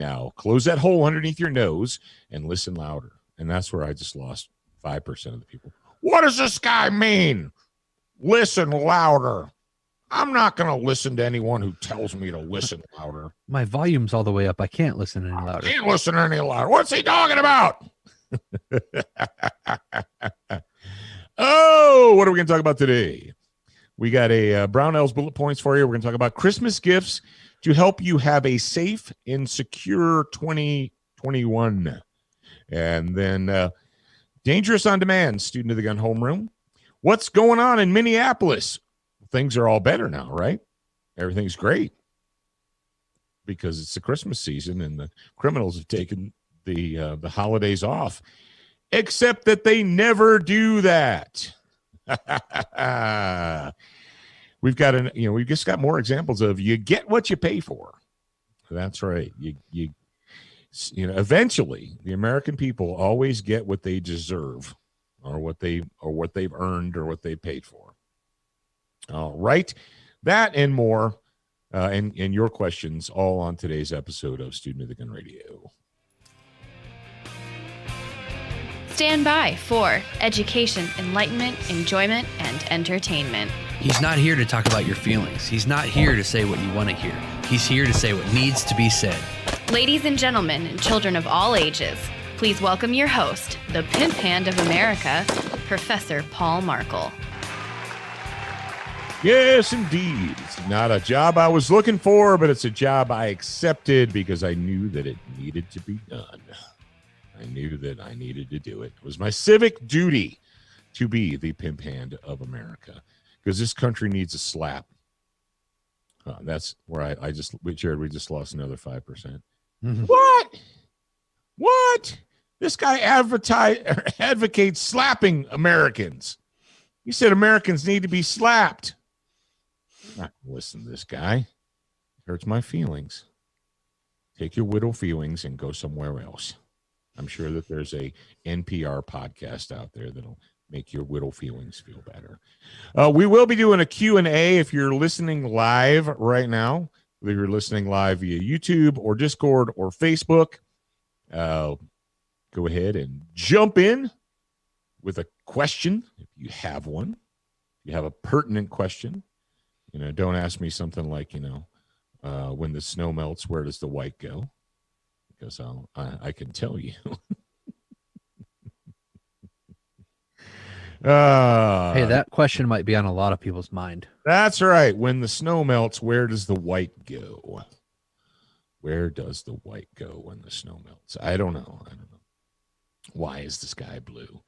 Now, close that hole underneath your nose and listen louder. And that's where I just lost 5% of the people. What does this guy mean? Listen louder. I'm not going to listen to anyone who tells me to listen louder. My volume's all the way up. I can't listen any louder. I can't listen any louder. What's he talking about? Oh, what are we going to talk about today? We got a Brownell's bullet points for you. We're going to talk about Christmas gifts to help you have a safe and secure 2021. And then Dangerous on Demand, Student of the Gun Homeroom. What's going on in Minneapolis? Things are all better now, right? Everything's great because it's the Christmas season and the criminals have taken the holidays off, except that they never do that. We've just got more examples of you get what you pay for. That's right. You eventually the American people always get what they deserve or what they've earned or what they paid for. All right. That and more and your questions all on today's episode of Student of the Gun Radio. Stand by for education, enlightenment, enjoyment, and entertainment. He's not here to talk about your feelings. He's not here to say what you want to hear. He's here to say what needs to be said. Ladies and gentlemen, and children of all ages, please welcome your host, the pimp hand of America, Professor Paul Markle. Yes, indeed. It's not a job I was looking for, but it's a job I accepted because I knew that it needed to be done. I knew that I needed to do it. It was my civic duty to be the pimp hand of America because this country needs a slap. That's where Jared, we just lost another 5%. Mm-hmm. What? This guy advocates slapping Americans. He said Americans need to be slapped. I'm not going to listen to this guy. It hurts my feelings. Take your widow feelings and go somewhere else. I'm sure that there's a NPR podcast out there that'll make your widow feelings feel better. We will be doing a Q&A if you're listening live right now, whether you're listening live via YouTube or Discord or Facebook. Go ahead and jump in with a question if you have one. If you have a pertinent question, don't ask me something like, when the snow melts, where does the white go? Because I can tell you. Hey, that question might be on a lot of people's mind. That's right. When the snow melts, where does the white go? Where does the white go when the snow melts? I don't know. Why is the sky blue?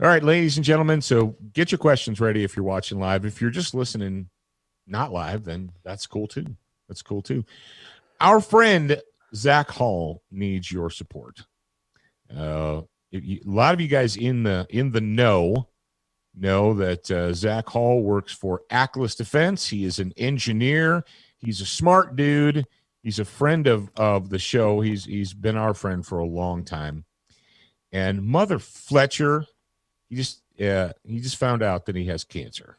All right, ladies and gentlemen, so get your questions ready if you're watching live. If you're just listening not live, then that's cool too. Our friend Zach Hall needs your support. A lot of you guys in the know that Zach Hall works for Ackless Defense. He is an engineer. He's a smart dude. He's a friend of the show. He's been our friend for a long time. And Mother Fletcher, he just found out that he has cancer,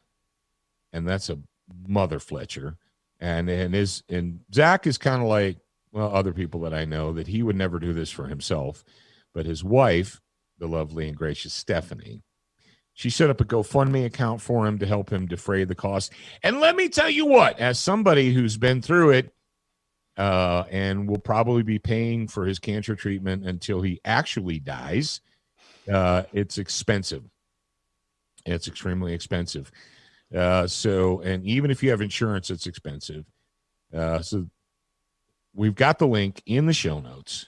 and that's a Mother Fletcher. And Zach is kind of like, well, other people that I know, that he would never do this for himself, but his wife, the lovely and gracious Stephanie, she set up a GoFundMe account for him to help him defray the cost. And let me tell you what, as somebody who's been through it and will probably be paying for his cancer treatment until he actually dies, it's expensive. It's extremely expensive. And even if you have insurance, it's expensive. So we've got the link in the show notes.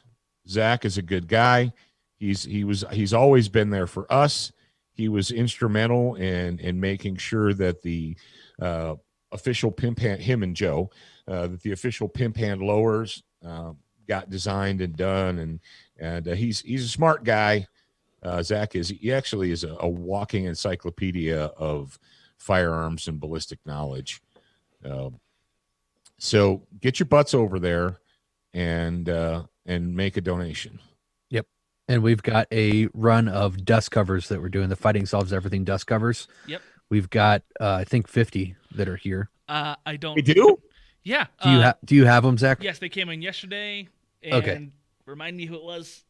Zach is a good guy. He's always been there for us. He was instrumental in making sure that the official pimp hand, him and Joe, that the official pimp hand lowers got designed and done. And he's a smart guy. Zach he actually is a walking encyclopedia of firearms and ballistic knowledge. So get your butts over there and make a donation. Yep. And we've got a run of dust covers that we're doing, the Fighting Solves Everything dust covers. Yep. We've got, I think 50 that are here. I don't. We do? Yeah. Do you have them, Zach? Yes, they came in yesterday, And Okay. remind me who it was.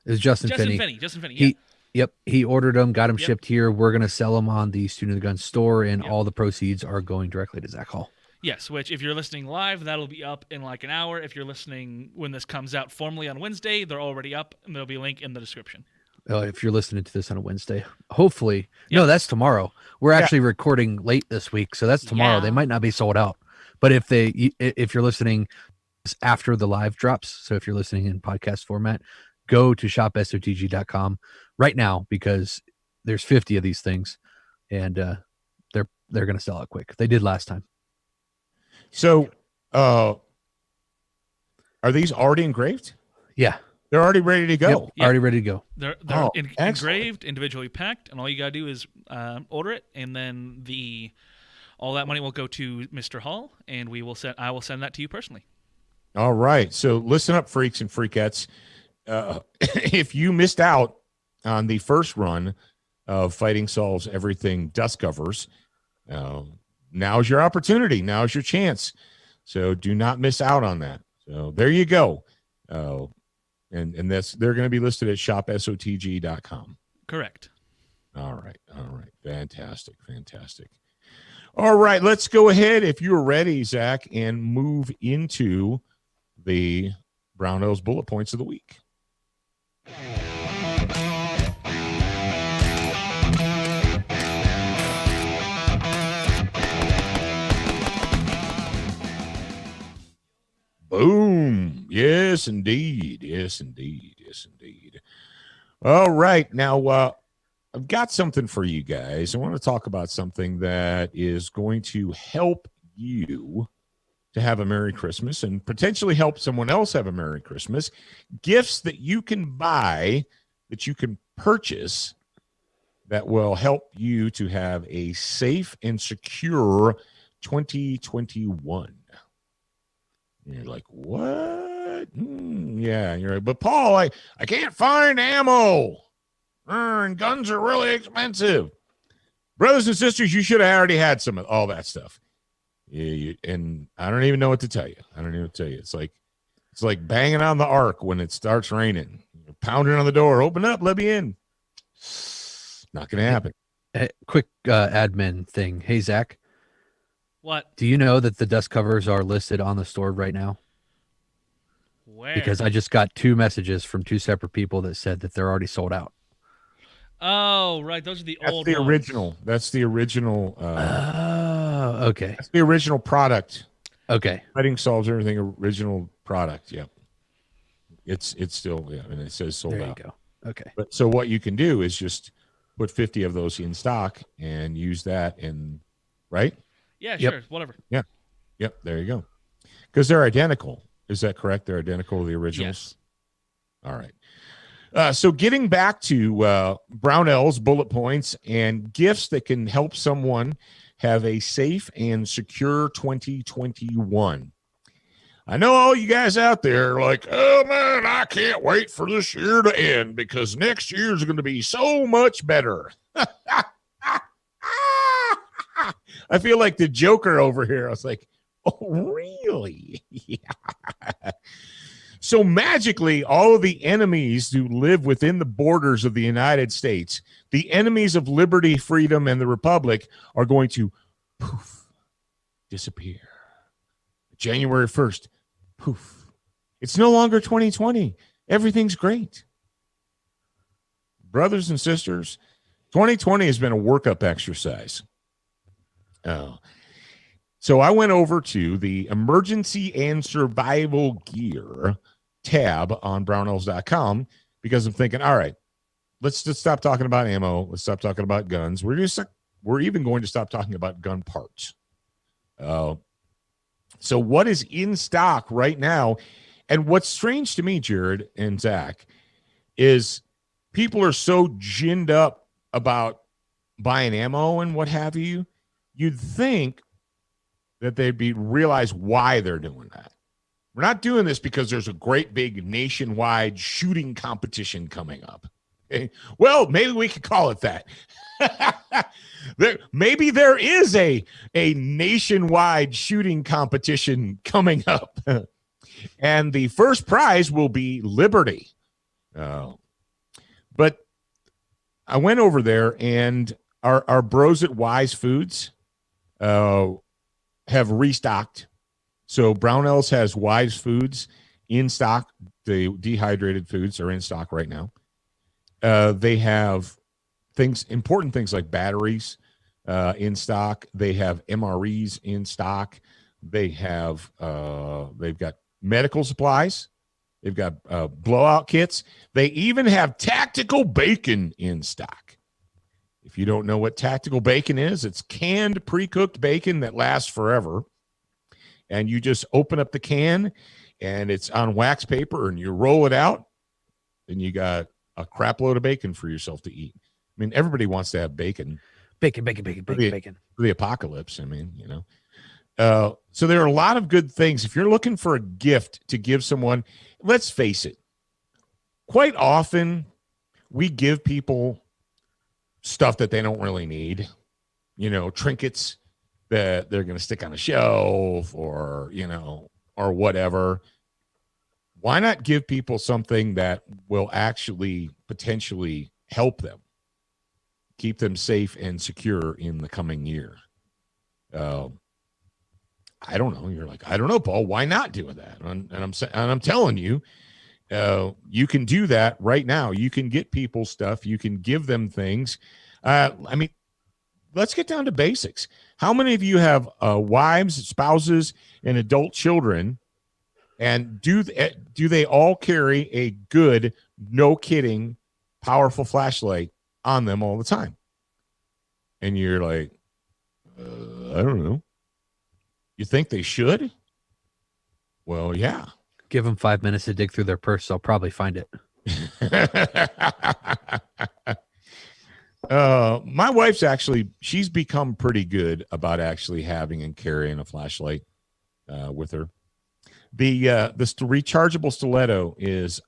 It was Justin Finney. Justin Finney. Yeah. He ordered them, got them Yep. shipped here. We're going to sell them on the Student of the Gun store, and Yep. all the proceeds are going directly to Zach Hall. Yes, which if you're listening live, that'll be up in like an hour. If you're listening when this comes out formally on Wednesday, they're already up, and there'll be a link in the description. If you're listening to this on a Wednesday, hopefully. No, that's tomorrow. We're actually recording late this week, so that's tomorrow. Yeah. They might not be sold out. But if you're listening after the live drops, so if you're listening in podcast format, go to shopsotg.com right now, because there's 50 of these things, and they're going to sell out quick. They did last time. So, are these already engraved? Yeah. They're already ready to go. Yep, already ready to go. They're excellent. engraved, individually packed, and all you gotta do is order it, and then all that money will go to Mr. Hall, and I will send that to you personally. All right. So listen up, freaks and freakettes. If you missed out on the first run of Fighting Solves Everything dust covers, now's your opportunity. Now's your chance. So do not miss out on that. So there you go. And they're going to be listed at shopsotg.com. Correct. All right. Fantastic. All right, let's go ahead, if you're ready, Zach, and move into the Brownell's bullet points of the week. Boom. Yes, indeed. All right. Now, I've got something for you guys. I want to talk about something that is going to help you to have a Merry Christmas and potentially help someone else have a Merry Christmas. Gifts that you can buy, that you can purchase, that will help you to have a safe and secure 2021. And you're like, what? Yeah, you're right. But Paul, I can't find ammo. And guns are really expensive. Brothers and sisters, you should have already had some of all that stuff. Yeah, and I don't even know what to tell you. It's like banging on the ark when it starts raining. You're pounding on the door. Open up. Let me in. Not going to happen. Quick admin thing. Hey, Zach. What? Do you know that the dust covers are listed on the store right now? Where? Because I just got 2 messages from 2 separate people that said that they're already sold out. Oh, right. Those are the old That's the ones. original. That's the original. Okay. That's the original product. Okay. Fighting Solves Everything original product. Yeah. It's still, and it says sold There out. you go. Okay. But so what you can do is just put 50 of those in stock and use that right? Yeah, Yep. sure. Whatever. Yep. There you go. Because they're identical. Is that correct? They're identical to the originals? Yes. All right. So getting back to Brownell's bullet points and gifts that can help someone have a safe and secure 2021. I know all you guys out there are like, oh man, I can't wait for this year to end because next year's going to be so much better. I feel like the Joker over here. I was like, oh, really? Yeah. So magically, all of the enemies who live within the borders of the United States, the enemies of liberty, freedom, and the republic are going to poof, disappear. January 1st, poof. It's no longer 2020. Everything's great. Brothers and sisters, 2020 has been a workup exercise. So I went over to the emergency and survival gear tab on brownells.com because I'm thinking, all right, let's just stop talking about ammo. Let's stop talking about guns. We're even going to stop talking about gun parts. So what is in stock right now? And what's strange to me, Jared and Zach, is people are so ginned up about buying ammo and what have you. You'd think that they'd realize why they're doing that. We're not doing this because there's a great big nationwide shooting competition coming up. Okay? Well, maybe we could call it that. Maybe there is a nationwide shooting competition coming up. And the first prize will be Liberty. But I went over there, and our bros at Wise Foods have restocked. So Brownells has Wise Foods in stock. The dehydrated foods are in stock right now. They have important things like batteries in stock. They have MREs in stock. They've got medical supplies. They've got blowout kits. They even have tactical bacon in stock. If you don't know what tactical bacon is, it's canned, pre-cooked bacon that lasts forever. And you just open up the can, and it's on wax paper, and you roll it out, and you got a crap load of bacon for yourself to eat. I mean, everybody wants to have bacon. Bacon. For the apocalypse. I mean, so there are a lot of good things. If you're looking for a gift to give someone, let's face it, quite often we give people stuff that they don't really need, trinkets that they're going to stick on a shelf or whatever. Why not give people something that will actually potentially help them, keep them safe and secure in the coming year? I don't know. You're like, I don't know, Paul. Why not do that? And I'm telling you, you can do that right now. You can get people stuff. You can give them things. I mean, let's get down to basics. How many of you have wives, spouses, and adult children? And do they all carry a good, no kidding, powerful flashlight on them all the time? And you're like, I don't know. You think they should? Well, yeah. Give them 5 minutes to dig through their purse. They'll probably find it. My wife's she's become pretty good about actually having and carrying a flashlight with her. The rechargeable stiletto is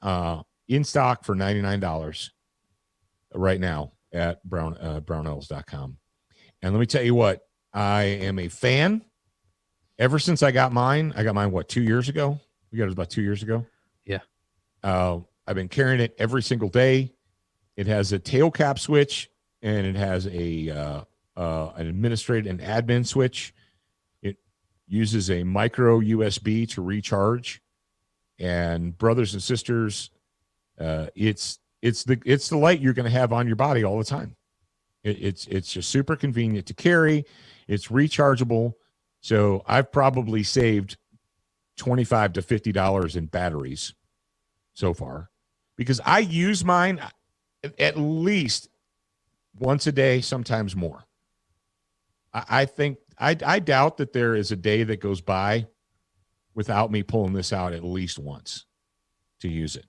in stock for $99 right now at brownells.com. And let me tell you what, I am a fan. Ever since I got mine, what, 2 years ago? We got it about 2 years ago. Yeah. I've been carrying it every single day. It has a tail cap switch, and it has an administrative and admin switch. It uses a micro USB to recharge. And brothers and sisters, it's the light you're going to have on your body all the time. It's just super convenient to carry. It's rechargeable. So I've probably saved $25 to $50 in batteries so far, because I use mine at least once a day, sometimes more. I think I doubt that there is a day that goes by without me pulling this out at least once to use it.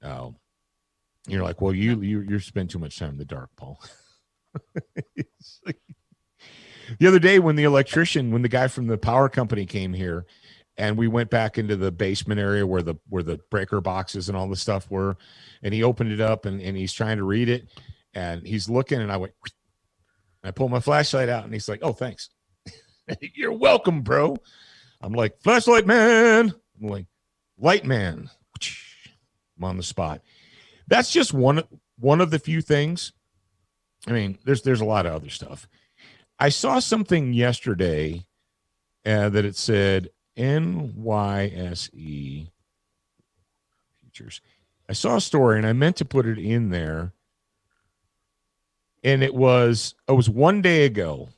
You're like, well, you spend too much time in the dark, Paul. The other day when the guy from the power company came here, and we went back into the basement area where the breaker boxes and all the stuff were, and he opened it up and he's trying to read it, and he's looking, and I went, I pulled my flashlight out, and he's like, oh, thanks. You're welcome, bro. I'm like, flashlight man. I'm like, light man. I'm on the spot. That's just one of the few things. I mean, there's a lot of other stuff. I saw something yesterday that it said NYSE futures. I saw a story, and I meant to put it in there, and it was 1 day ago.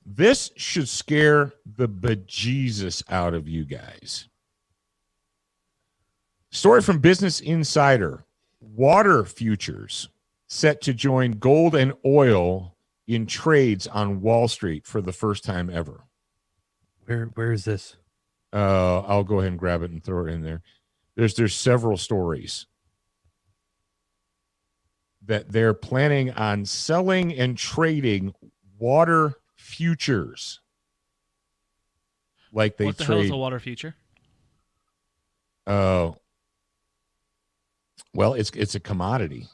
This should scare the bejesus out of you guys. Story from Business Insider. Water futures set to join gold and oil in trades on Wall Street for the first time ever. Where is this? I'll go ahead and grab it and throw it in there. There's several stories that they're planning on selling and trading water futures. Like they what the trade. hell is a water future? Well, it's a commodity.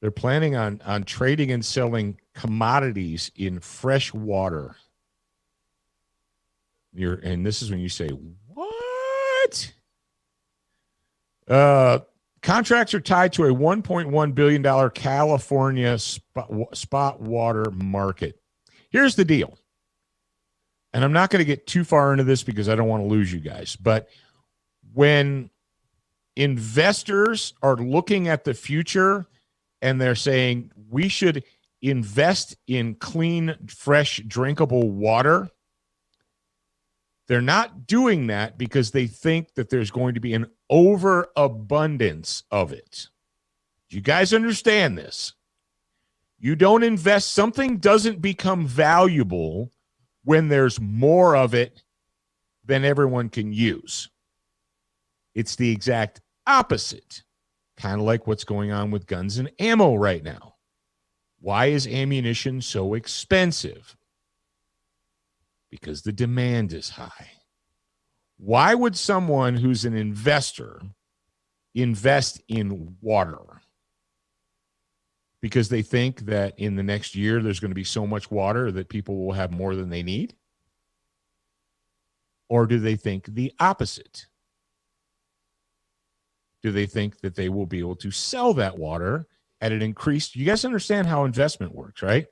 They're planning on trading and selling commodities in fresh water. and this is when you say, what? Contracts are tied to a $1.1 billion California spot water market. Here's the deal. And I'm not going to get too far into this because I don't want to lose you guys. But when investors are looking at the future and they're saying we should invest in clean, fresh, drinkable water, they're not doing that because they think that there's going to be an overabundance of it. You guys understand this? You don't invest, something doesn't become valuable when there's more of it than everyone can use. It's the exact opposite, kind of like what's going on with guns and ammo right now. Why is ammunition so expensive? Because the demand is high. Why would someone who's an investor invest in water? Because they think that in the next year there's going to be so much water that people will have more than they need? Or do they think the opposite? Do they think that they will be able to sell that water at an increased? You guys understand how investment works, right?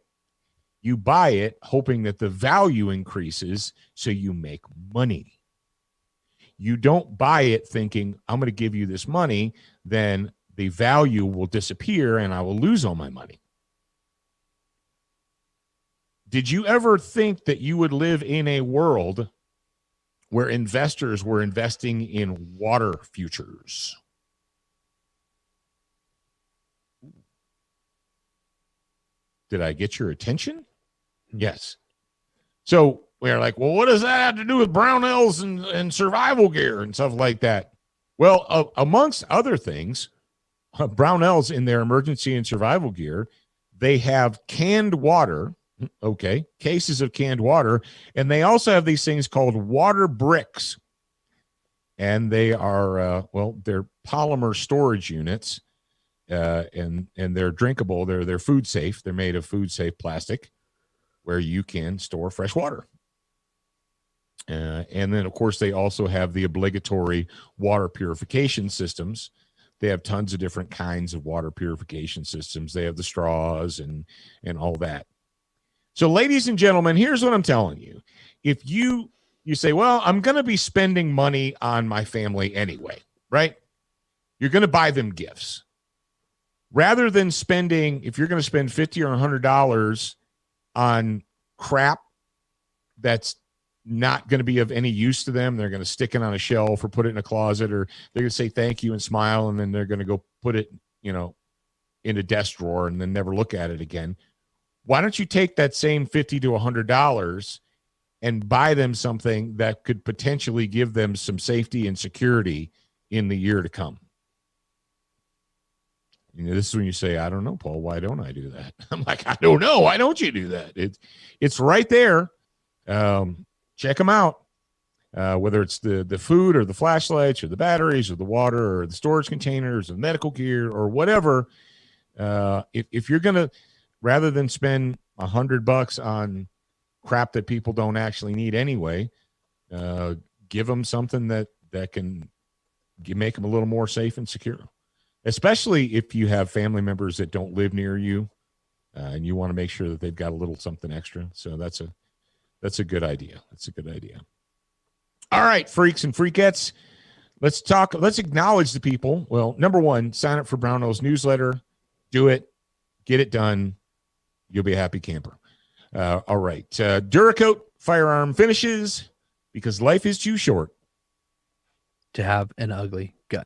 You buy it hoping that the value increases so you make money. You don't buy it thinking, I'm going to give you this money, then the value will disappear and I will lose all my money. Did you ever think that you would live in a world where investors were investing in water futures? Did I get your attention? Yes. So we're like, well, what does that have to do with Brownells and survival gear and stuff like that? Well, amongst other things, Brownells in their emergency and survival gear, they have canned water, okay, cases of canned water, and they also have these things called water bricks. And they are, they're polymer storage units, and they're drinkable. They're food safe. They're made of food safe plastic where you can store fresh water. And then, of course, they also have the obligatory water purification systems. They have tons of different kinds of water purification systems. They have the straws and all that. So, ladies and gentlemen, here's what I'm telling you. If you say, well, I'm going to be spending money on my family anyway, right? You're going to buy them gifts. Rather than spending, if you're going to spend $50 or $100 on crap that's not going to be of any use to them, they're going to stick it on a shelf or put it in a closet, or they're going to say thank you and smile, and then they're going to go put it, in a desk drawer and then never look at it again. Why don't you take that same $50 to $100 and buy them something that could potentially give them some safety and security in the year to come? This is when you say, I don't know, Paul, why don't I do that? I'm like, I don't know. Why don't you do that? It's right there. Check them out. Whether it's the food or the flashlights or the batteries or the water or the storage containers or the medical gear or whatever. If you're going to, rather than spend $100 on crap that people don't actually need anyway, give them something that can make them a little more safe and secure. Especially if you have family members that don't live near you, and you want to make sure that they've got a little something extra. So that's a good idea. That's a good idea. All right, freaks and freakettes, let's acknowledge the people. Well, number one, sign up for Brownell's newsletter. Do it. Get it done. You'll be a happy camper. All right. Duracoat firearm finishes, because life is too short to have an ugly gun.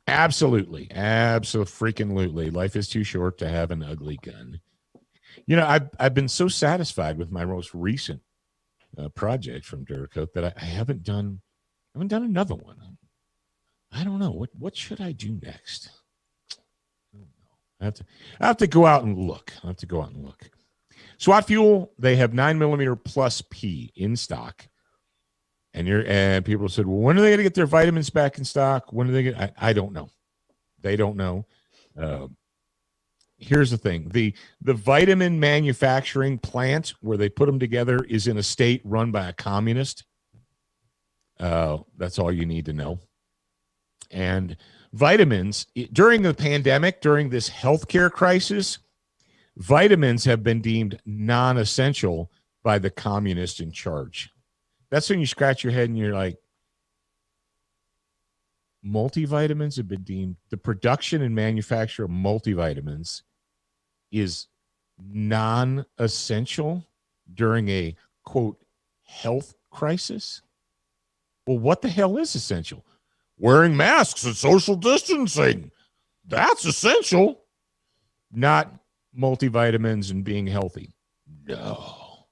Absolutely. Absolutely. Life is too short to have an ugly gun. I've been so satisfied with my most recent project from Duracoat that I haven't done another one. I don't know. What should I do next? I have to go out and look. SWAT Fuel, they have 9mm plus P in stock. And people said, well, when are they going to get their vitamins back in stock? When are they going? I don't know. They don't know. here's the thing. The vitamin manufacturing plant where they put them together is in a state run by a communist. That's all you need to know. And vitamins, during the pandemic, during this healthcare crisis, vitamins have been deemed non-essential by the communists in charge. That's when you scratch your head and you're like, multivitamins have been deemed, the production and manufacture of multivitamins is non-essential during a, quote, health crisis. Well, what the hell is essential? Wearing masks and social distancing. That's essential. Not multivitamins and being healthy. No.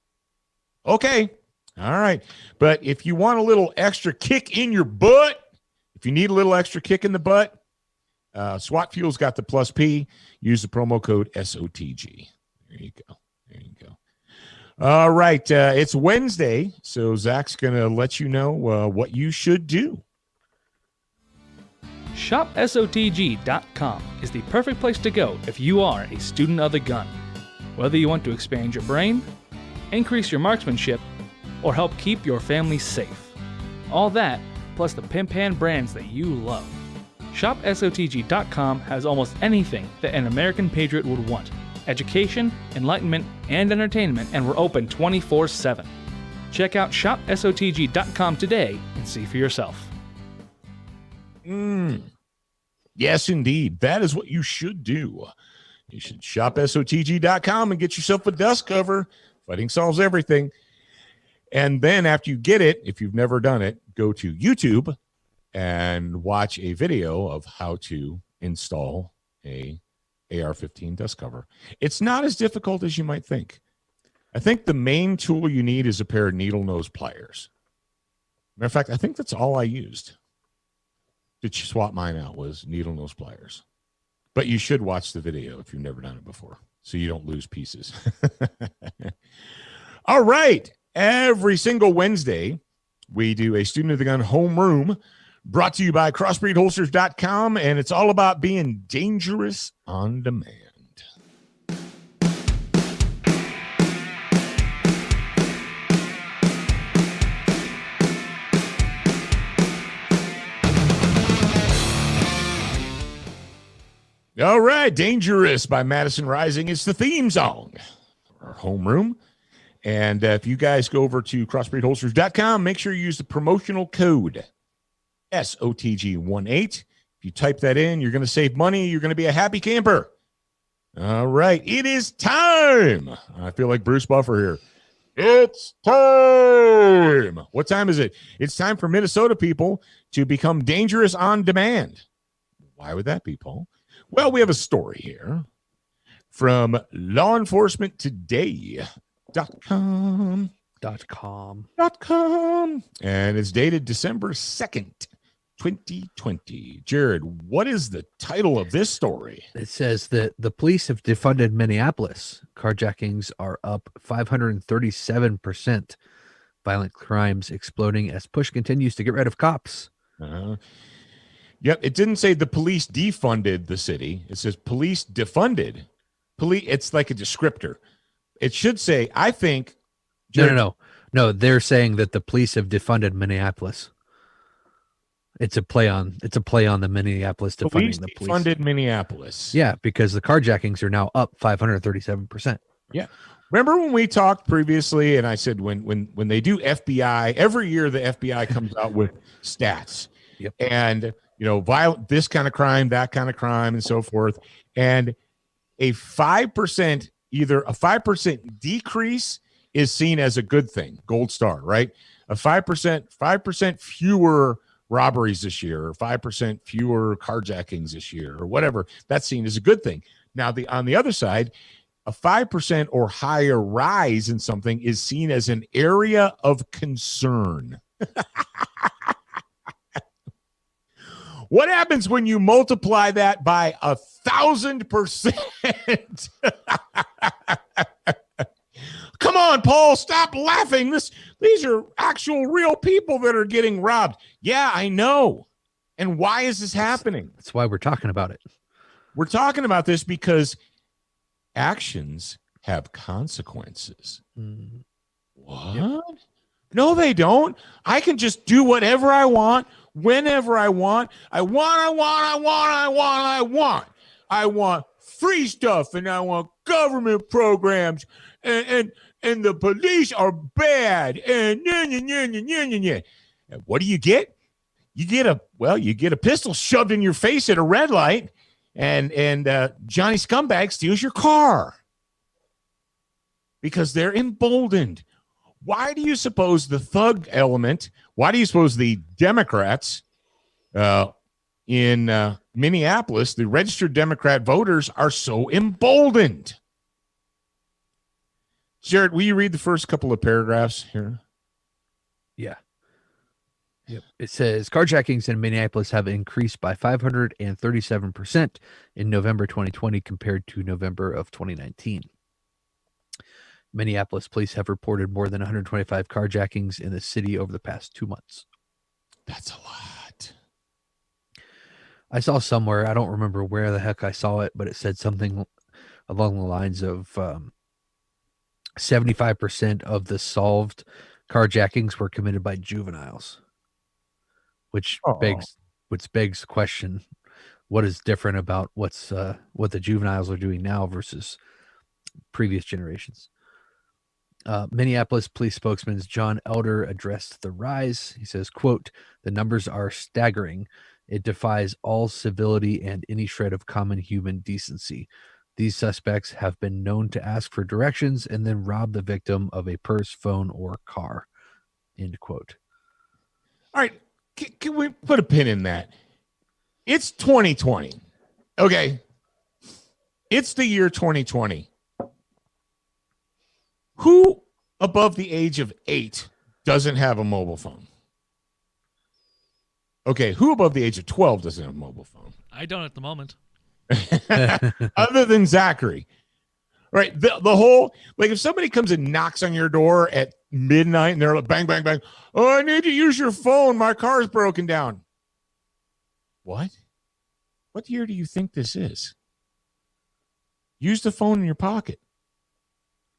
Okay. All right. But if you want a little extra kick in your butt, if you need a little extra kick in the butt, SWAT Fuel's got the plus P. Use the promo code SOTG. There you go. There you go. All right. It's Wednesday, so Zach's going to let you know what you should do. ShopSOTG.com is the perfect place to go if you are a student of the gun. Whether you want to expand your brain, increase your marksmanship, or help keep your family safe. All that, plus the Pimp Hand brands that you love. ShopSOTG.com has almost anything that an American patriot would want. Education, enlightenment, and entertainment, and we're open 24/7. Check out ShopSOTG.com today and see for yourself. Yes, indeed. That is what you should do. You should ShopSOTG.com and get yourself a dust cover. Fighting solves everything. And then after you get it, if you've never done it, go to YouTube and watch a video of how to install a AR-15 dust cover. It's not as difficult as you might think. I think the main tool you need is a pair of needle nose pliers. Matter of fact, I think that's all I used to swap mine out was needle nose pliers. But you should watch the video if you've never done it before so you don't lose pieces. All right. Every single Wednesday, we do a Student of the Gun homeroom brought to you by crossbreedholsters.com, and it's all about being dangerous on demand. All right, Dangerous by Madison Rising. It's the theme song for our homeroom. And if you guys go over to crossbreedholsters.com, make sure you use the promotional code SOTG18. If you type that in, you're going to save money. You're going to be a happy camper. All right. It is time. I feel like Bruce Buffer here. It's time. What time is it? It's time for Minnesota people to become dangerous on demand. Why would that be, Paul? Well, we have a story here from lawenforcementtoday.com. And it's dated December 2nd, 2020. Jared, what is the title of this story? It says that the police have defunded Minneapolis. Carjackings are up 537%. Violent crimes exploding as push continues to get rid of cops. Yep, it didn't say the police defunded the city. It says police defunded. It's like a descriptor. It should say, I think. No. They're saying that the police have defunded Minneapolis. It's a play on the Minneapolis defunding the police. Defunded Minneapolis. Yeah, because the carjackings are now up 537%. Yeah. Remember when we talked previously, and I said when they do FBI, every year the FBI comes out with stats. Yep. And this kind of crime, that kind of crime, and so forth. And a 5%, either a 5% decrease is seen as a good thing, gold star, right? A 5% fewer robberies this year, or 5% fewer carjackings this year, or whatever, that's seen as a good thing. Now, on the other side, a 5% or higher rise in something is seen as an area of concern. What happens when you multiply that by 1,000%? Come on, Paul, stop laughing. These are actual real people that are getting robbed. Yeah, I know. And why is this happening? That's why we're talking about it. We're talking about this because actions have consequences. Mm. What? Yep. No, they don't. I can just do whatever I want, whenever I want. I want free stuff, and I want government programs, and the police are bad. And And what do you get? You get a pistol shoved in your face at a red light, and Johnny Scumbag steals your car because they're emboldened. Why do you suppose the thug element, why do you suppose the Democrats in Minneapolis, the registered Democrat voters, are so emboldened? Jared, will you read the first couple of paragraphs here? Yeah. Yep. It says carjackings in Minneapolis have increased by 537% in November 2020 compared to November of 2019. Minneapolis police have reported more than 125 carjackings in the city over the past 2 months. That's a lot. I saw somewhere, I don't remember where the heck I saw it, but it said something along the lines of 75% of the solved carjackings were committed by juveniles, which begs the question: what is different about what the juveniles are doing now versus previous generations? Minneapolis police spokesman John Elder addressed the rise. He says, quote, "The numbers are staggering. It defies all civility and any shred of common human decency. These suspects have been known to ask for directions and then rob the victim of a purse, phone, or car." End quote. All right. Can we put a pin in that? It's 2020. Okay. It's the year 2020. Who above the age of 8 doesn't have a mobile phone? Okay, who above the age of 12 doesn't have a mobile phone? I don't at the moment. Other than Zachary. Right. The whole, like, if somebody comes and knocks on your door at midnight and they're like, bang, bang, bang. Oh, I need to use your phone. My car's broken down. What? What year do you think this is? Use the phone in your pocket.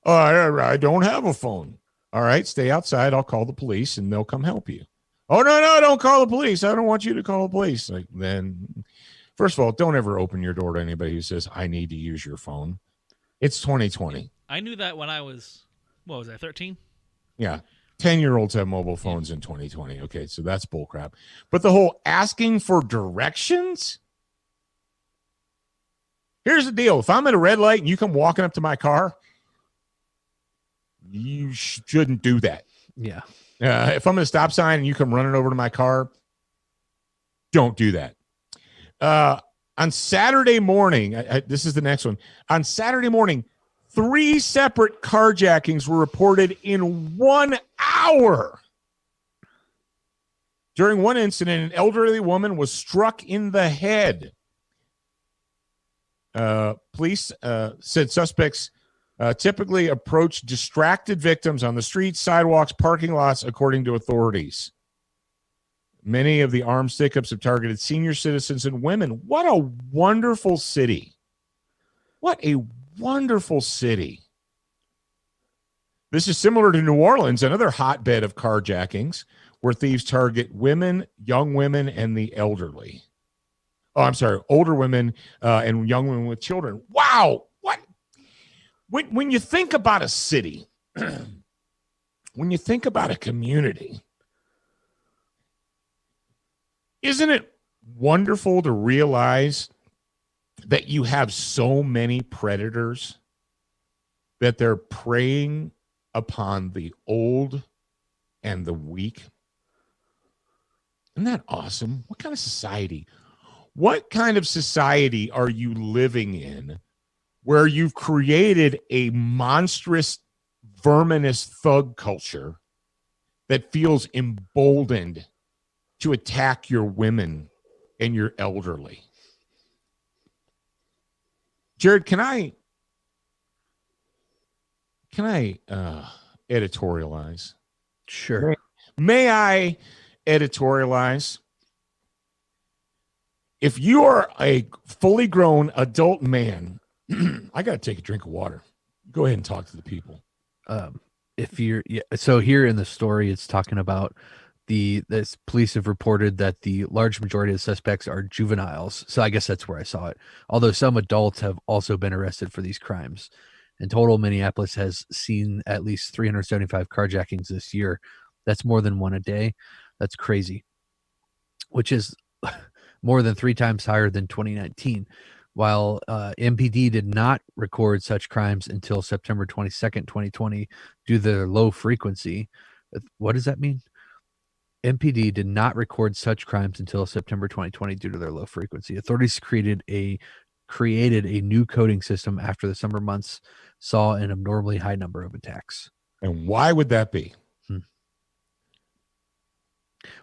Oh, I don't have a phone. All right, stay outside. I'll call the police and they'll come help you. Oh, no, don't call the police. I don't want you to call the police. Like, then, first of all, don't ever open your door to anybody who says, I need to use your phone. It's 2020. I knew that when I was, 13? Yeah. 10-year-olds have mobile phones in 2020. Okay, so that's bullcrap. But the whole asking for directions? Here's the deal. If I'm at a red light and you come walking up to my car, you shouldn't do that. Yeah. If I'm at a stop sign and you come running over to my car, don't do that. On Saturday morning, this is the next one. On Saturday morning, 3 separate carjackings were reported in 1 hour. During one incident, an elderly woman was struck in the head. Police said suspects typically approach distracted victims on the streets, sidewalks, parking lots, according to authorities. Many of the armed stick-ups have targeted senior citizens and women. What a wonderful city. What a wonderful city. This is similar to New Orleans, another hotbed of carjackings, where thieves target women, young women, and the elderly. Oh, I'm sorry, older women and young women with children. Wow. What? When you think about a city, when you think about a community, isn't it wonderful to realize that you have so many predators that they're preying upon the old and the weak? Isn't that awesome? What kind of society? What kind of society are you living in where you've created a monstrous, verminous thug culture that feels emboldened to attack your women and your elderly? Jared, can I editorialize? Sure. May I editorialize? If you are a fully grown adult man I got to take a drink of water. Go ahead and talk to the people. So here in the story, it's talking about this police have reported that the large majority of suspects are juveniles. So I guess that's where I saw it. Although some adults have also been arrested for these crimes. In total, Minneapolis has seen at least 375 carjackings this year. That's more than one a day. That's crazy, which is more than 3 times higher than 2019. While MPD did not record such crimes until September 22nd, 2020, due to their low frequency. What does that mean? MPD did not record such crimes until September 2020 due to their low frequency. Authorities created a new coding system after the summer months saw an abnormally high number of attacks. And why would that be?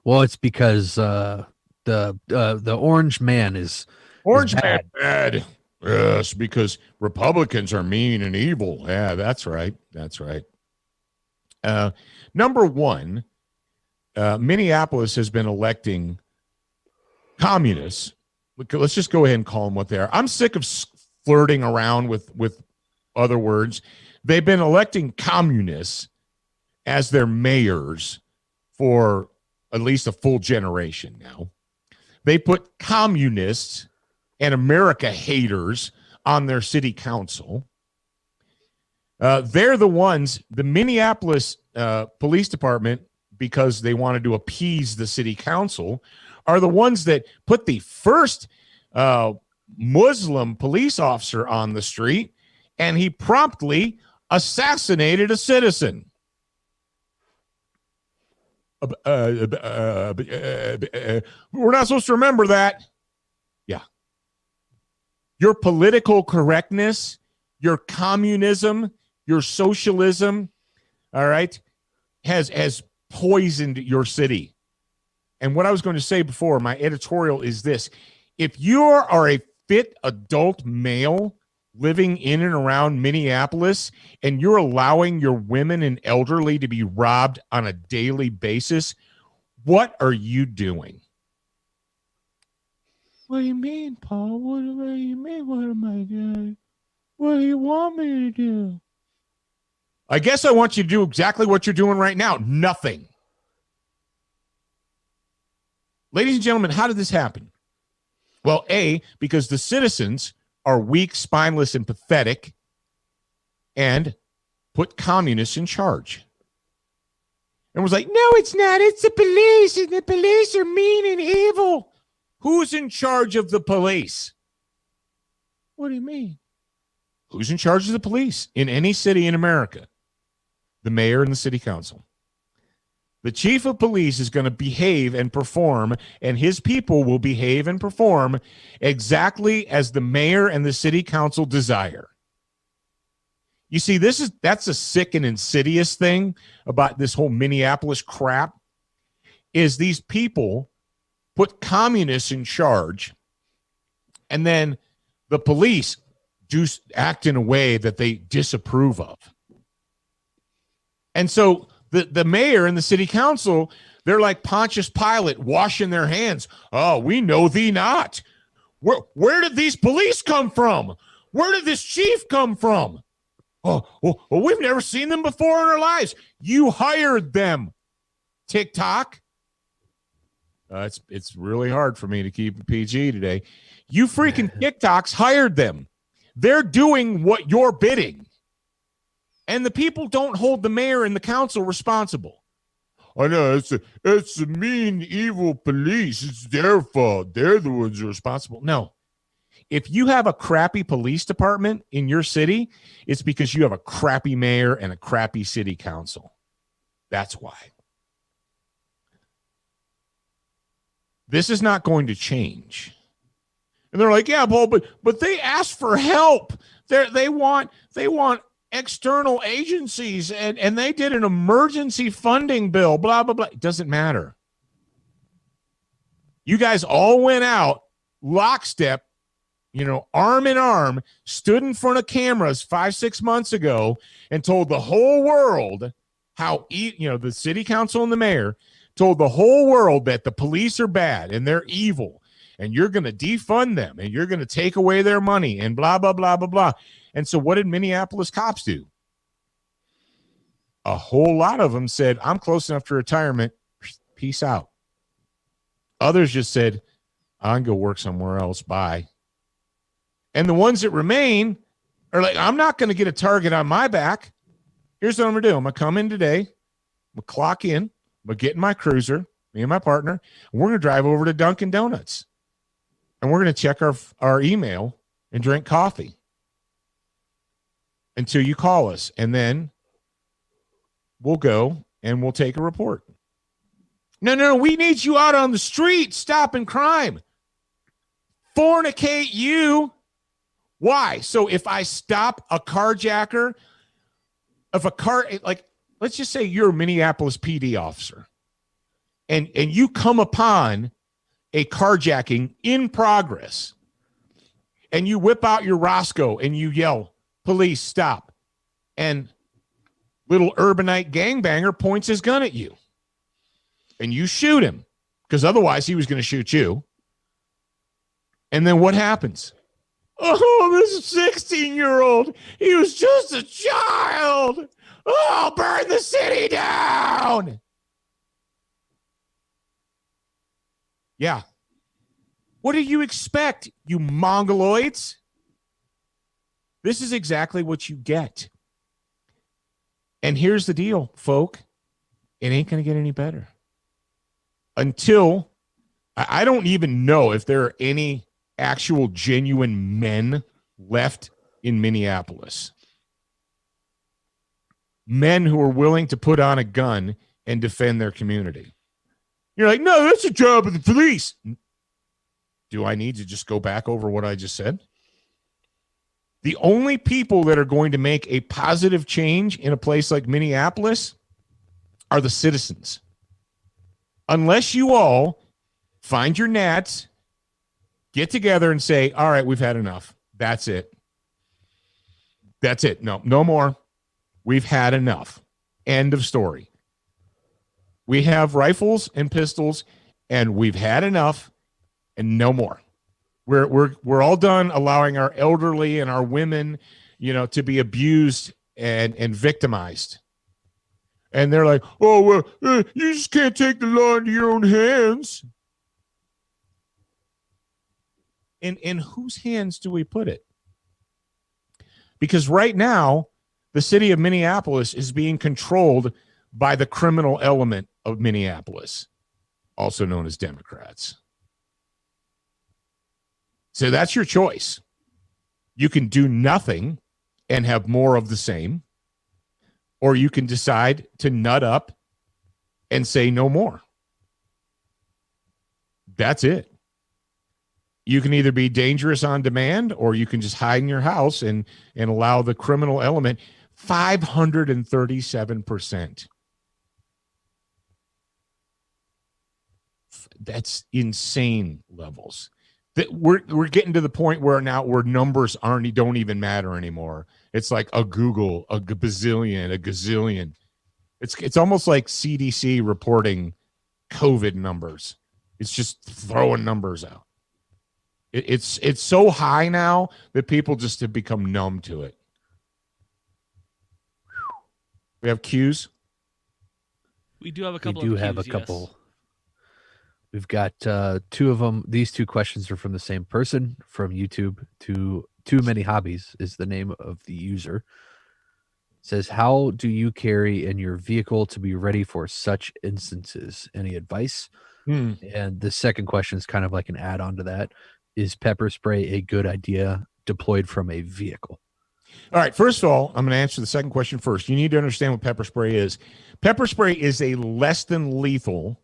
Well, it's because the orange man is man bad. Yes, because Republicans are mean and evil. Yeah, that's right. That's right. Number one, Minneapolis has been electing communists. Let's just go ahead and call them what they are. I'm sick of flirting around with other words. They've been electing communists as their mayors for at least a full generation now. They put communists and America haters on their city council. They're the ones, the Minneapolis Police Department, because they wanted to appease the city council, are the ones that put the first Muslim police officer on the street, and he promptly assassinated a citizen. We're not supposed to remember that. Yeah. Your political correctness, your communism, your socialism, all right, has poisoned your city. And what I was going to say before, my editorial is this. If you are a fit adult male living in and around Minneapolis and you're allowing your women and elderly to be robbed on a daily basis, what are you doing? What do you mean, Paul? What do you mean? What am I doing? What do you want me to do? I guess I want you to do exactly what you're doing right now. Nothing. Ladies and gentlemen, how did this happen? Well, A, because the citizens are weak, spineless, and pathetic, and put communists in charge. And was like, no, it's not. It's the police, and the police are mean and evil. Who's in charge of the police? What do you mean? Who's in charge of the police in any city in America? The mayor and the city council. The chief of police is going to behave and perform, and his people will behave and perform exactly as the mayor and the city council desire. You see, that's a sick and insidious thing about this whole Minneapolis crap, is these people put communists in charge, and then the police do act in a way that they disapprove of. And so the mayor and the city council, they're like Pontius Pilate washing their hands. Oh, we know thee not. Where did these police come from? Where did this chief come from? Oh, we've never seen them before in our lives. You hired them, TikTok. It's really hard for me to keep it PG today. You freaking TikToks hired them. They're doing what you're bidding. And the people don't hold the mayor and the council responsible. I know it's the mean, evil police. It's their fault. They're the ones who are responsible. No. If you have a crappy police department in your city, it's because you have a crappy mayor and a crappy city council. That's why. This is not going to change. And they're like, yeah, Paul, but they asked for help. They want external agencies, and they did an emergency funding bill, blah, blah, blah. It doesn't matter. You guys all went out lockstep, arm in arm, stood in front of cameras 5-6 months ago and told the whole world how, the city council and the mayor told the whole world that the police are bad and they're evil and you're going to defund them and you're going to take away their money and blah, blah, blah, blah, blah. And so what did Minneapolis cops do? A whole lot of them said, I'm close enough to retirement. Peace out. Others just said, I can go work somewhere else. Bye. And the ones that remain are like, I'm not going to get a target on my back. Here's what I'm going to do. I'm going to come in today. I'm going to clock in. I'm going to get in my cruiser, me and my partner, and we're going to drive over to Dunkin' Donuts. And we're going to check our email and drink coffee until you call us. And then we'll go and we'll take a report. No, we need you out on the street stopping crime. Fornicate you. Why? So if I stop a carjacker, if a car, like, let's just say you're a Minneapolis PD officer and you come upon a carjacking in progress and you whip out your Roscoe and you yell, police, stop. And little urbanite gangbanger points his gun at you and you shoot him because otherwise he was going to shoot you. And then what happens? Oh, this 16-year-old, he was just a child. Oh, burn the city down. Yeah. What do you expect, you mongoloids? This is exactly what you get. And here's the deal, folk. It ain't going to get any better. Until, I don't even know if there are any actual genuine men left in Minneapolis. Men who are willing to put on a gun and defend their community. You're like, no, that's the job of the police. Do I need to just go back over what I just said? The only people that are going to make a positive change in a place like Minneapolis are the citizens. Unless you all find your gnats, get together and say, all right, we've had enough. That's it. That's it. No more. We've had enough. End of story. We have rifles and pistols, and we've had enough, and no more. We're all done allowing our elderly and our women, to be abused and victimized. And they're like, oh, well, you just can't take the law into your own hands. In whose hands do we put it? Because right now, the city of Minneapolis is being controlled by the criminal element of Minneapolis, also known as Democrats. So that's your choice. You can do nothing and have more of the same, or you can decide to nut up and say no more. That's it. You can either be dangerous on demand, or you can just hide in your house and allow the criminal element. 537%. That's insane levels. That we're getting to the point where numbers don't even matter anymore. It's like a Google, a bazillion, a gazillion. It's almost like CDC reporting COVID numbers. It's just throwing numbers out. It's so high now that people just have become numb to it. We have cues. We do have a couple. We do of have cues, a couple. Yes. We've got two of them. These two questions are from the same person from YouTube. Too Many Hobbies is the name of the user. It says, how do you carry in your vehicle to be ready for such instances? Any advice? And the second question is kind of like an add-on to that. Is pepper spray a good idea deployed from a vehicle? All right. First of all, I'm going to answer the second question first. You need to understand what pepper spray is. Pepper spray is a less than lethal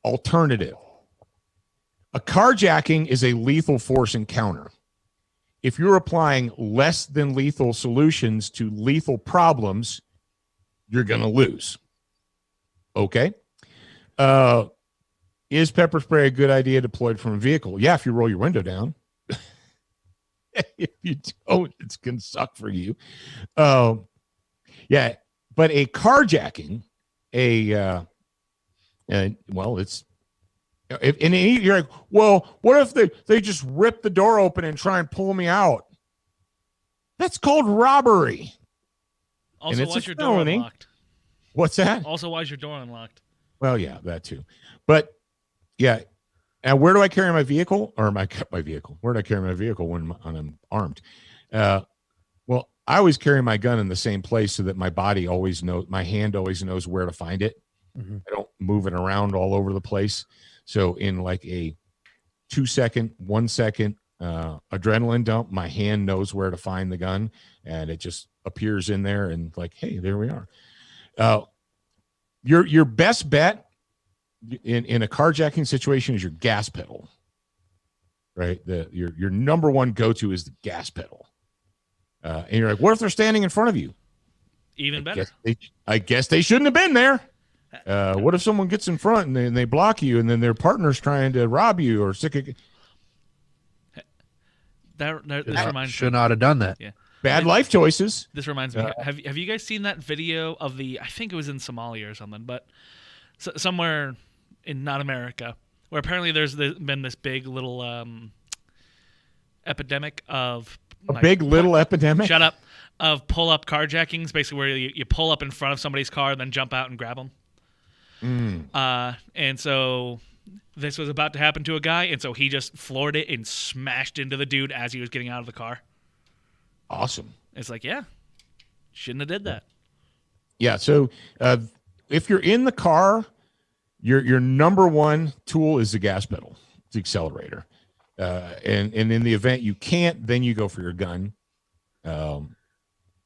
alternative. A carjacking is a lethal force encounter. If you're applying less than lethal solutions to lethal problems, you're going to lose. Okay. Is pepper spray a good idea deployed from a vehicle? Yeah, if you roll your window down. If you don't, it's going to suck for you. Yeah, but a carjacking, it's You're like, well, what if they just rip the door open and try and pull me out? That's called robbery. Also, why is your door unlocked? What's that? Also, why is your door unlocked? Well, yeah, that too. But yeah, and where do I carry my vehicle? Or my vehicle? Where do I carry my vehicle when I'm armed? Well, I always carry my gun in the same place so that my body always knows, my hand always knows where to find it. Mhm. I don't move it around all over the place. So in like a 2 second, 1 second adrenaline dump, my hand knows where to find the gun, and it just appears in there, and like, hey, there we are. Your best bet in a carjacking situation is your gas pedal, right? Your number one go-to is the gas pedal. And you're like, what if they're standing in front of you? Even better. I guess they shouldn't have been there. What if someone gets in front and they block you, and then their partner's trying to rob you or sick? This reminds Should not have done that. Yeah. Bad life choices. This reminds me. Have you guys seen that video of I think it was in Somalia or something, but somewhere in not America, where apparently there's been this big little epidemic of epidemic. Shut up. Of pull-up carjackings, basically where you pull up in front of somebody's car and then jump out and grab them. And so this was about to happen to a guy, and so he just floored it and smashed into the dude as he was getting out of the car. Awesome. It's like, yeah, shouldn't have did that. Yeah. So if you're in the car, your number one tool is the gas pedal, the accelerator. And in the event you can't, then you go for your gun.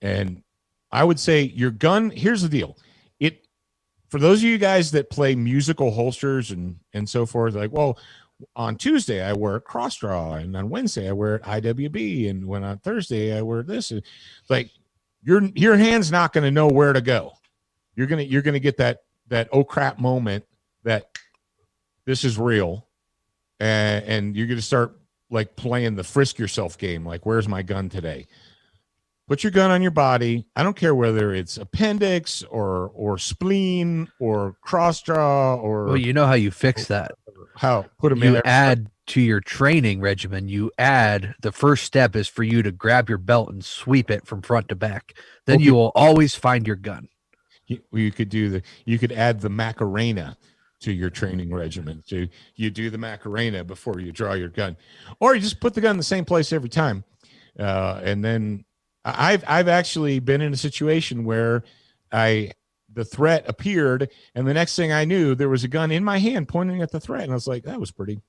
And I would say your gun, here's the deal. For those of you guys that play musical holsters and so forth, like, well, on Tuesday I wear a cross draw, and on Wednesday I wear it IWB, and when on Thursday I wear this. It's like your hand's not going to know where to go. You're gonna get that oh crap moment that this is real, and you're gonna start like playing the frisk yourself game. Like, where's my gun today? Put your gun on your body. I don't care whether it's appendix or spleen or cross draw or. Well, you know how you fix that. How? Put them in You there. add to your training regimen. The first step is for you to grab your belt and sweep it from front to back. Then Okay. you will always find your gun. You could add the Macarena to your training regimen. So you do the Macarena before you draw your gun, or you just put the gun in the same place every time, and then. I've actually been in a situation where the threat appeared, and the next thing I knew, there was a gun in my hand pointing at the threat, and I was like, that was pretty.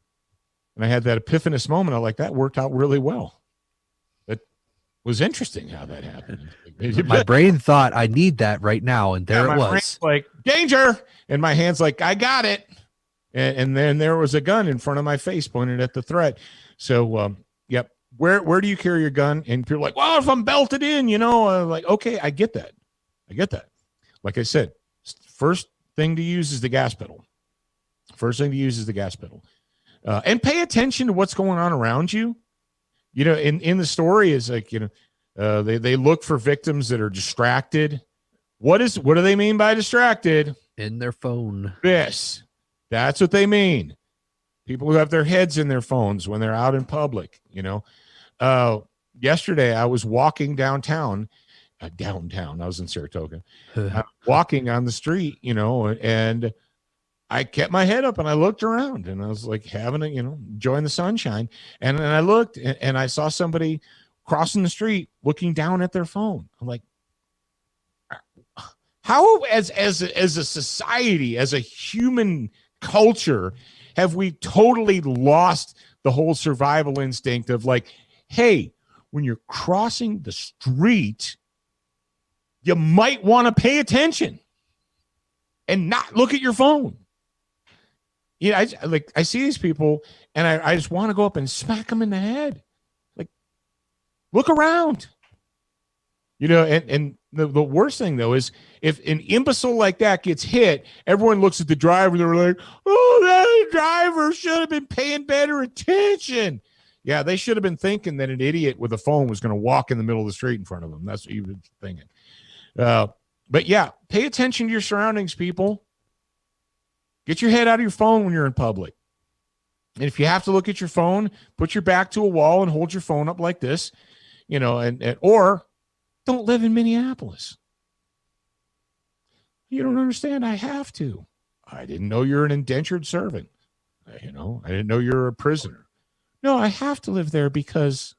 And I had that epiphanous moment. I was like, that worked out really well. That was interesting how that happened. My brain thought, I need that right now, and there my it was. brain's like, danger, and my hand's like, I got it, and then there was a gun in front of my face pointed at the threat. So, yep. Where do you carry your gun? And people are like, well, if I'm belted in, like, okay, I get that. Like I said, first thing to use is the gas pedal. And pay attention to what's going on around you. In the story is like, they look for victims that are distracted. What do they mean by distracted? In their phone. Yes, that's what they mean. People who have their heads in their phones when they're out in public, Yesterday I was walking downtown. I was in Saratoga, walking on the street, and I kept my head up and I looked around and I was like having enjoying the sunshine. And then I looked and I saw somebody crossing the street looking down at their phone. I'm like, how as a society, as a human culture, have we totally lost the whole survival instinct of like, hey, when you're crossing the street, you might want to pay attention and not look at your phone. I see these people and I just want to go up and smack them in the head. Like, look around. And the worst thing though is if an imbecile like that gets hit, everyone looks at the driver. They're like, oh, that driver should have been paying better attention. Yeah, they should have been thinking that an idiot with a phone was going to walk in the middle of the street in front of them. That's what you were thinking. But yeah, pay attention to your surroundings, people. Get your head out of your phone when you're in public. And if you have to look at your phone, put your back to a wall and hold your phone up like this, or don't live in Minneapolis. You don't understand. I have to. I didn't know you're an indentured servant. I didn't know you're a prisoner. No, I have to live there because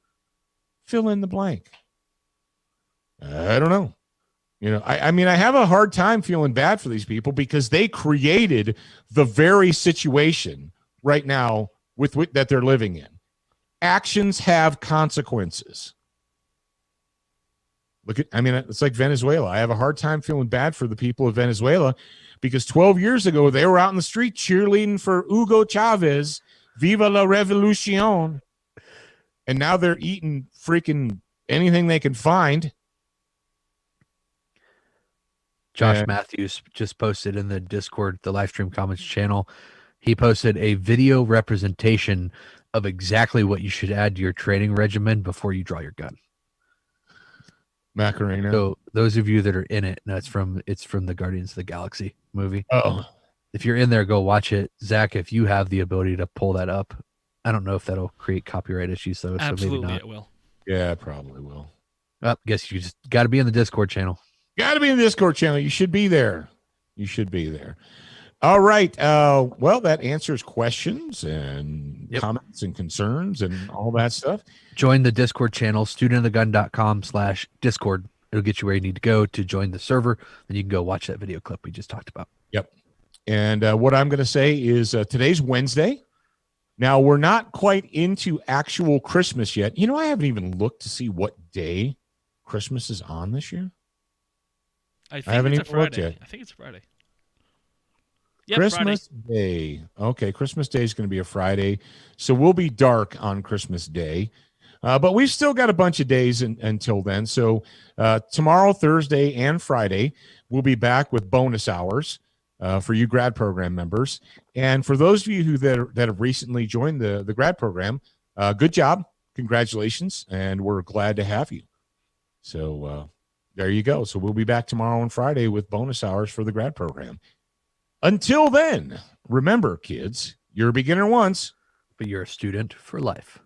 fill in the blank. I don't know. I mean, I have a hard time feeling bad for these people because they created the very situation right now with that they're living in. Actions have consequences. It's like Venezuela. I have a hard time feeling bad for the people of Venezuela because 12 years ago, they were out in the street cheerleading for Hugo Chavez, Viva la Revolucion. And now they're eating freaking anything they can find. Josh Matthews just posted in the Discord, the live stream comments channel. He posted a video representation of exactly what you should add to your training regimen before you draw your gun. Macarena. So those of you that are in it, no, it's from the Guardians of the Galaxy movie. Oh, if you're in there, go watch it. Zach, if you have the ability to pull that up, I don't know if that'll create copyright issues though. Absolutely, so maybe not. it will. Yeah, it probably will. Guess you just got to be in the Discord channel. Got to be in the Discord channel. You should be there. All right. Well, that answers questions and comments and concerns and all that stuff. Join the Discord channel, studentofthegund.com/Discord. It'll get you where you need to go to join the server. Then you can go watch that video clip we just talked about. Yep. And what I'm going to say is today's Wednesday. Now, we're not quite into actual Christmas yet. I haven't even looked to see what day Christmas is on this year. I haven't think it's a even looked Friday. yet. I think it's Friday. Yep, Christmas Day. Okay, Christmas Day is going to be a Friday. So we'll be dark on Christmas Day. But we've still got a bunch of days until then. So tomorrow, Thursday, and Friday, we'll be back with bonus hours for you grad program members. And for those of you that have recently joined the grad program, good job. Congratulations. And we're glad to have you. So there you go. So we'll be back tomorrow and Friday with bonus hours for the grad program. Until then, remember, kids, you're a beginner once, but you're a student for life.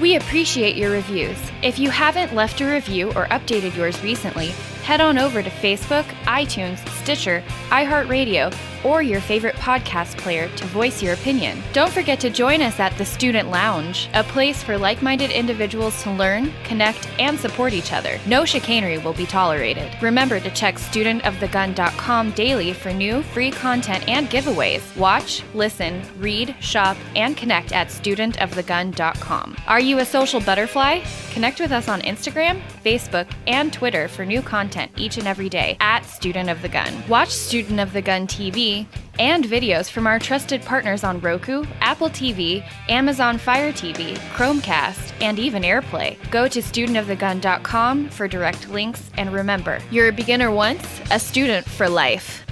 We appreciate your reviews. If you haven't left a review or updated yours recently, head on over to Facebook, iTunes, Stitcher, iHeartRadio, or your favorite podcast player to voice your opinion. Don't forget to join us at the Student Lounge, a place for like-minded individuals to learn, connect, and support each other. No chicanery will be tolerated. Remember to check studentofthegun.com daily for new, free content and giveaways. Watch, listen, read, shop, and connect at studentofthegun.com. Are you a social butterfly? Connect with us on Instagram, Facebook, and Twitter for new content each and every day at Student of the Gun. Watch Student of the Gun TV and videos from our trusted partners on Roku, Apple TV, Amazon Fire TV, Chromecast, and even AirPlay. Go to studentofthegun.com for direct links, and remember, you're a beginner once, a student for life.